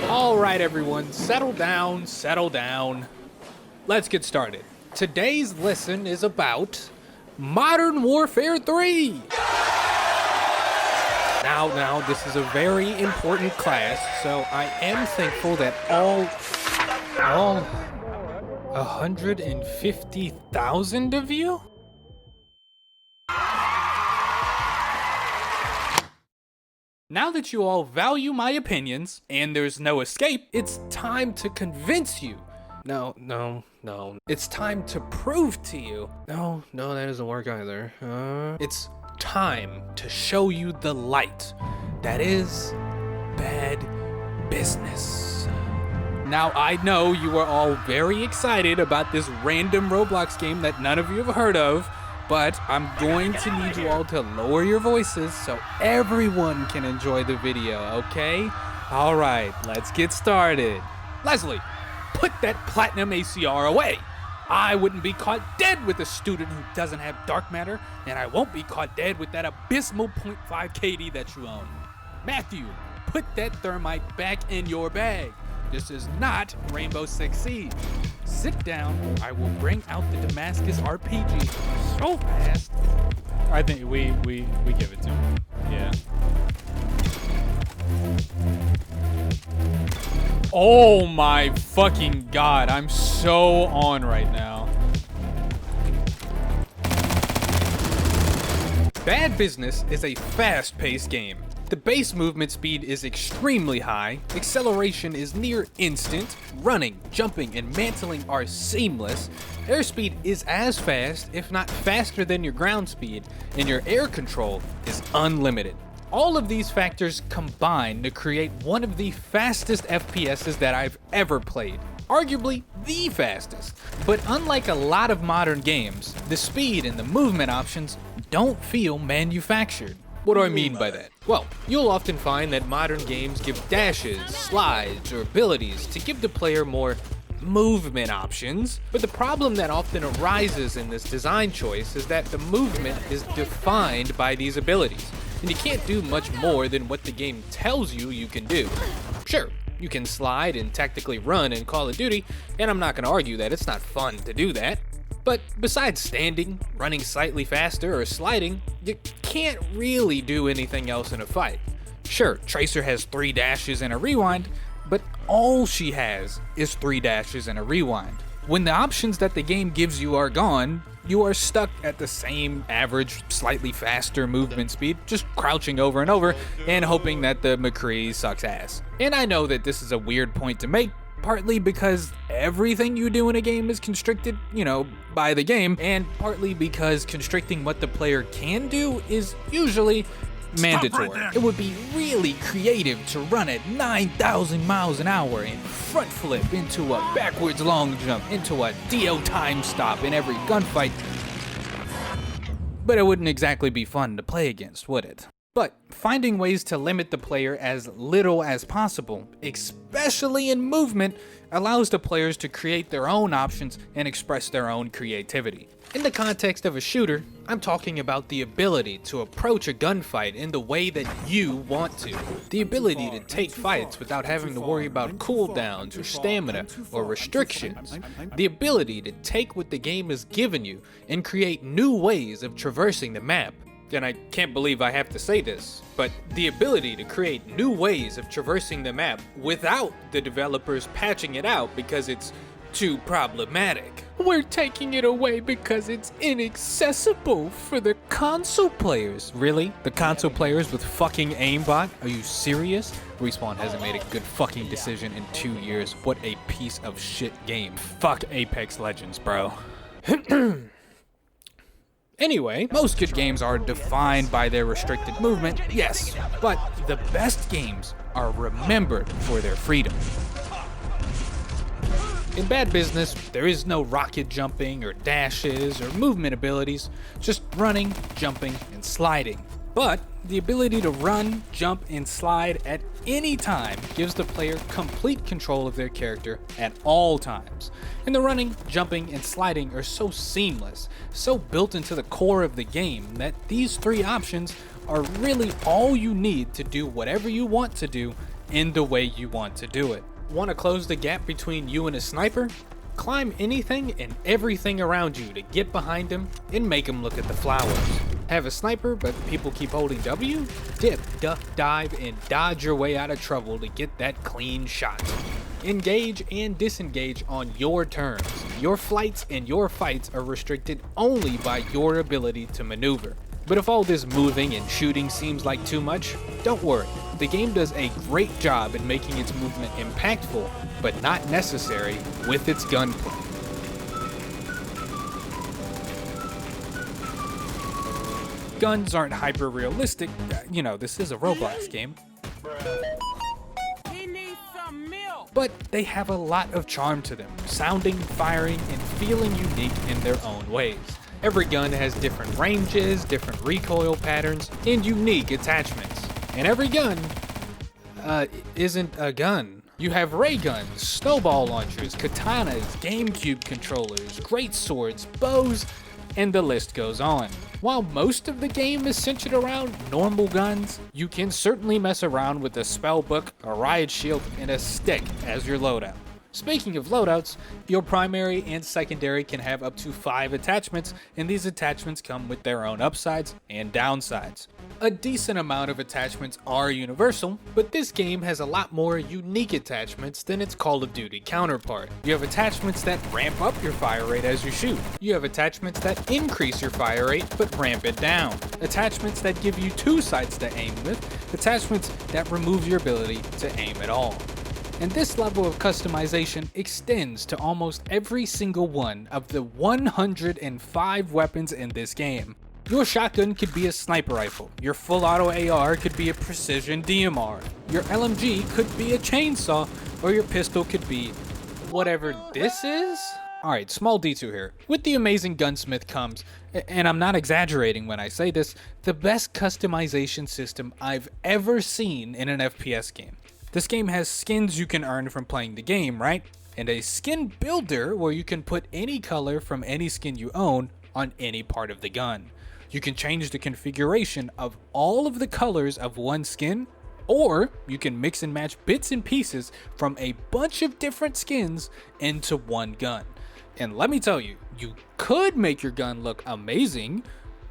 All right, everyone, settle down, settle down. Let's get started. Today's lesson is about Modern Warfare 3. Now, this is a very important class, so I am thankful that all 150,000 of you? Now that you all value my opinions and there's no escape, it's time to convince you. No. It's time to prove to you. No, that doesn't work either. It's time to show you the light. That is bad business. Now, I know you are all very excited about this random Roblox game that none of you have heard of, but I'm going to need you all to lower your voices so everyone can enjoy the video, okay? All right, let's get started. Leslie, put that platinum ACR away. I wouldn't be caught dead with a student who doesn't have dark matter, and I won't be caught dead with that abysmal 0.5 KD that you own. Matthew, put that thermite back in your bag. This is not Rainbow Six Siege. Sit down, I will bring out the Damascus RPG so fast. I think we give it to him, yeah. Oh my fucking god, I'm so on right now. Bad Business is a fast-paced game. The base movement speed is extremely high, acceleration is near instant, running, jumping, and mantling are seamless, airspeed is as fast, if not faster than your ground speed, and your air control is unlimited. All of these factors combine to create one of the fastest FPSs that I've ever played. Arguably the fastest. But unlike a lot of modern games, the speed and the movement options don't feel manufactured. What do I mean by that? Well, you'll often find that modern games give dashes, slides, or abilities to give the player more movement options, but the problem that often arises in this design choice is that the movement is defined by these abilities, and you can't do much more than what the game tells you you can do. Sure, you can slide and tactically run in Call of Duty, and I'm not going to argue that it's not fun to do that. But besides standing, running slightly faster, or sliding, you can't really do anything else in a fight. Sure, Tracer has 3 dashes and a rewind, but all she has is 3 dashes and a rewind. When the options that the game gives you are gone, you are stuck at the same average, slightly faster movement speed, just crouching over and over and hoping that the McCree sucks ass. And I know that this is a weird point to make, partly because everything you do in a game is constricted, by the game, and partly because constricting what the player can do is usually mandatory. It would be really creative to run at 9,000 miles an hour and front flip into a backwards long jump into a DO time stop in every gunfight. But it wouldn't exactly be fun to play against, would it? But finding ways to limit the player as little as possible, especially in movement, allows the players to create their own options and express their own creativity. In the context of a shooter, I'm talking about the ability to approach a gunfight in the way that you want to. The ability to take fights without having to worry about cooldowns or stamina or restrictions. The ability to take what the game has given you and create new ways of traversing the map. And I can't believe I have to say this, but the ability to create new ways of traversing the map without the developers patching it out because it's too problematic. We're taking it away because it's inaccessible for the console players. Really? The console players with fucking aimbot? Are you serious? Respawn hasn't made a good fucking decision in 2 years. What a piece of shit game. Fuck Apex Legends, bro. Anyway, most good games are defined by their restricted movement, yes, but the best games are remembered for their freedom. In Bad Business, there is no rocket jumping or dashes or movement abilities, just running, jumping, and sliding. But The ability to run, jump, and slide at any time gives the player complete control of their character at all times. And the running, jumping, and sliding are so seamless, so built into the core of the game that these three options are really all you need to do whatever you want to do in the way you want to do it. Want to close the gap between you and a sniper? Climb anything and everything around you to get behind him and make him look at the flowers. Have a sniper, but people keep holding W? Dip, duck, dive, and dodge your way out of trouble to get that clean shot. Engage and disengage on your terms. Your flights and your fights are restricted only by your ability to maneuver. But if all this moving and shooting seems like too much, don't worry. The game does a great job in making its movement impactful, but not necessary, with its gunplay. Guns aren't hyper-realistic, this is a Roblox game. But they have a lot of charm to them, sounding, firing, and feeling unique in their own ways. Every gun has different ranges, different recoil patterns, and unique attachments. And every gun isn't a gun. You have ray guns, snowball launchers, katanas, GameCube controllers, great swords, bows, and the list goes on. While most of the game is centered around normal guns, you can certainly mess around with a spellbook, a riot shield, and a stick as your loadout. Speaking of loadouts, your primary and secondary can have up to 5 attachments, and these attachments come with their own upsides and downsides. A decent amount of attachments are universal, but this game has a lot more unique attachments than its Call of Duty counterpart. You have attachments that ramp up your fire rate as you shoot. You have attachments that increase your fire rate but ramp it down. Attachments that give you 2 sights to aim with. Attachments that remove your ability to aim at all. And this level of customization extends to almost every single one of the 105 weapons in this game. Your shotgun could be a sniper rifle, your full auto AR could be a precision DMR, your LMG could be a chainsaw, or your pistol could be whatever this is? Alright, small detour here. With the amazing gunsmith comes, and I'm not exaggerating when I say this, the best customization system I've ever seen in an FPS game. This game has skins you can earn from playing the game, right? And a skin builder where you can put any color from any skin you own on any part of the gun. You can change the configuration of all of the colors of one skin, or you can mix and match bits and pieces from a bunch of different skins into one gun. And let me tell you, you could make your gun look amazing,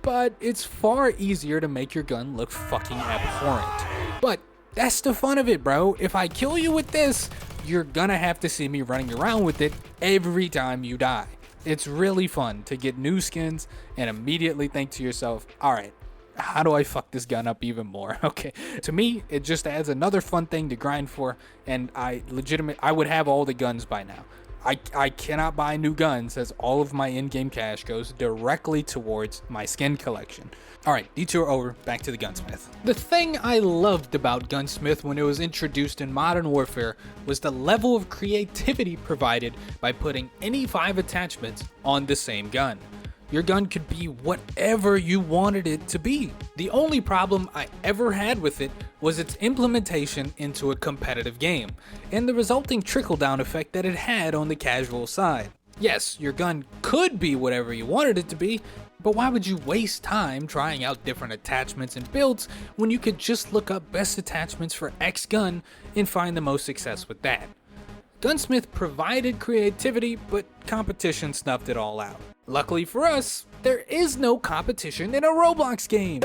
but it's far easier to make your gun look fucking abhorrent. But that's the fun of it, bro. If I kill you with this, you're gonna have to see me running around with it every time you die. It's really fun to get new skins and immediately think to yourself, alright, how do I fuck this gun up even more? Okay, to me, it just adds another fun thing to grind for, and I would have all the guns by now. I cannot buy new guns as all of my in-game cash goes directly towards my skin collection. Alright, detour over, back to the gunsmith. The thing I loved about gunsmith when it was introduced in Modern Warfare was the level of creativity provided by putting any 5 attachments on the same gun. Your gun could be whatever you wanted it to be. The only problem I ever had with it was its implementation into a competitive game, and the resulting trickle-down effect that it had on the casual side. Yes, your gun could be whatever you wanted it to be, but why would you waste time trying out different attachments and builds when you could just look up best attachments for X gun and find the most success with that? Gunsmith provided creativity, but competition snuffed it all out. Luckily for us, there is no competition in a Roblox game.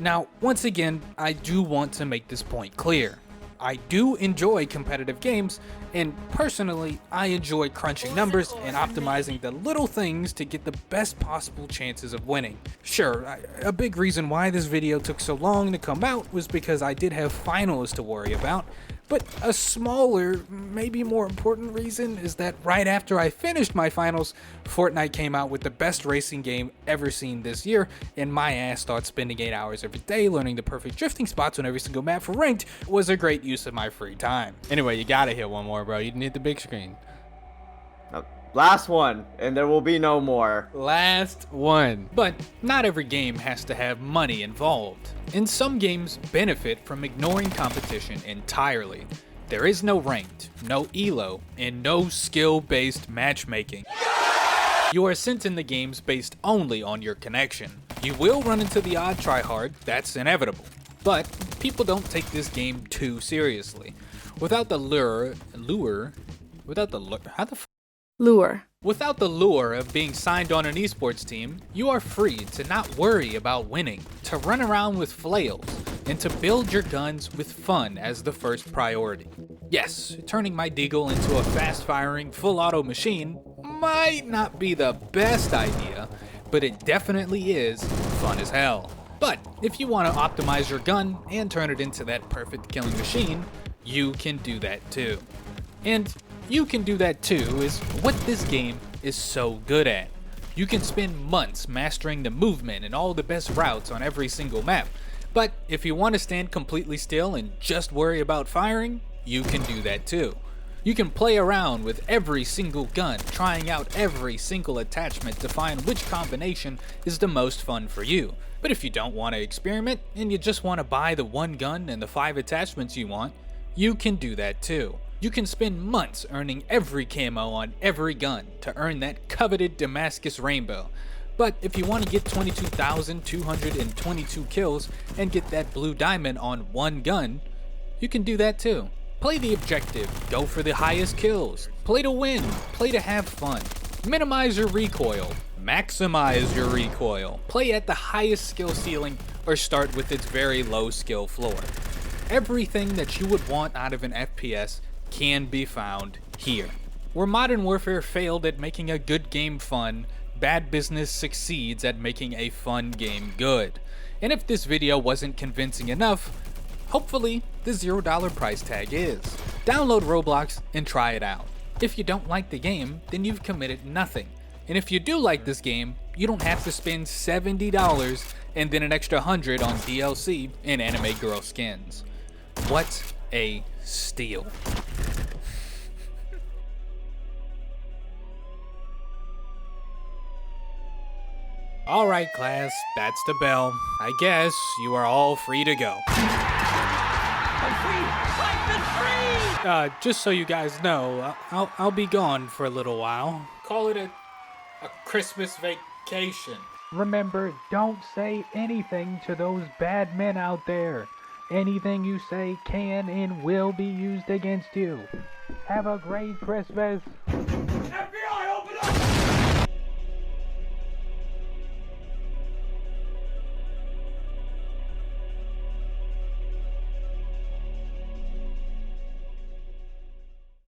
Now, once again, I do want to make this point clear. I do enjoy competitive games, and personally, I enjoy crunching numbers and optimizing the little things to get the best possible chances of winning. Sure, a big reason why this video took so long to come out was because I did have finals to worry about, but a smaller, maybe more important reason is that right after I finished my finals, Fortnite came out with the best racing game ever seen this year, and my ass thought spending 8 hours every day learning the perfect drifting spots on every single map for ranked was a great use of my free time. Anyway, you gotta hit one more, bro. You didn't hit the big screen. Oh, Last one, and there will be no more. Last one. But not every game has to have money involved, and some games benefit from ignoring competition entirely. There is no ranked, no elo, and no skill-based matchmaking. You are sent in the games based only on your connection. You will run into the odd tryhard, that's inevitable. But people don't take this game too seriously. Without the lure of being signed on an esports team, you are free to not worry about winning, to run around with flails, and to build your guns with fun as the first priority. Yes, turning my Deagle into a fast-firing, full-auto machine might not be the best idea, but it definitely is fun as hell. But if you want to optimize your gun and turn it into that perfect killing machine, you can do that too. And you can do that too is what this game is so good at. You can spend months mastering the movement and all the best routes on every single map, but if you want to stand completely still and just worry about firing, you can do that too. You can play around with every single gun, trying out every single attachment to find which combination is the most fun for you. But if you don't want to experiment and you just want to buy the one gun and the 5 attachments you want, you can do that too. You can spend months earning every camo on every gun to earn that coveted Damascus rainbow. But if you want to get 22,222 kills and get that blue diamond on one gun, you can do that too. Play the objective, go for the highest kills, play to win, play to have fun. Minimize your recoil, maximize your recoil, play at the highest skill ceiling or start with its very low skill floor. Everything that you would want out of an FPS can be found here. Where Modern Warfare failed at making a good game fun, Bad Business succeeds at making a fun game good. And if this video wasn't convincing enough, hopefully the $0 price tag is. Download Roblox and try it out. If you don't like the game, then you've committed nothing. And if you do like this game, you don't have to spend $70 and then an extra $100 on DLC and anime girl skins. What a steal. Alright class, that's the bell. I guess you are all free to go. I'm free! I've been free! Just so you guys know, I'll be gone for a little while. Call it a Christmas vacation. Remember, don't say anything to those bad men out there. Anything you say can and will be used against you. Have a great Christmas.